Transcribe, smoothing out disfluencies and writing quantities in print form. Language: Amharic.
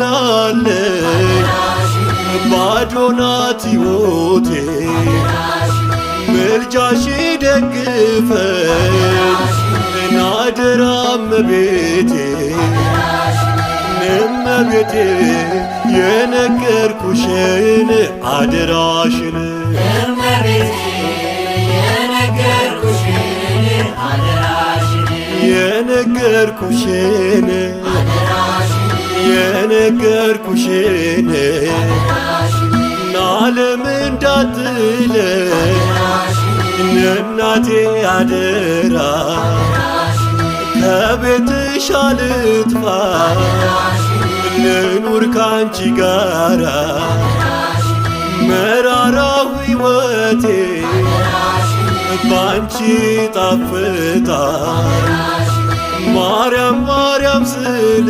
አምናለሁ ባዶ ናት ሕይወቴ ምልጃሽ ደግፈኝ አደራ እመቤቴ እመቤቴ የነገርኩሽን አደራሽን የነገርኩሽን ናለም እንዳትለይ እናቴ አደራ ከቤትሽ አልጥፋ ልኑር ካንቺ ጋራ መራራው ሕይወቴ ባንቺ ጣፍጣ ማርያም ማርያም ስል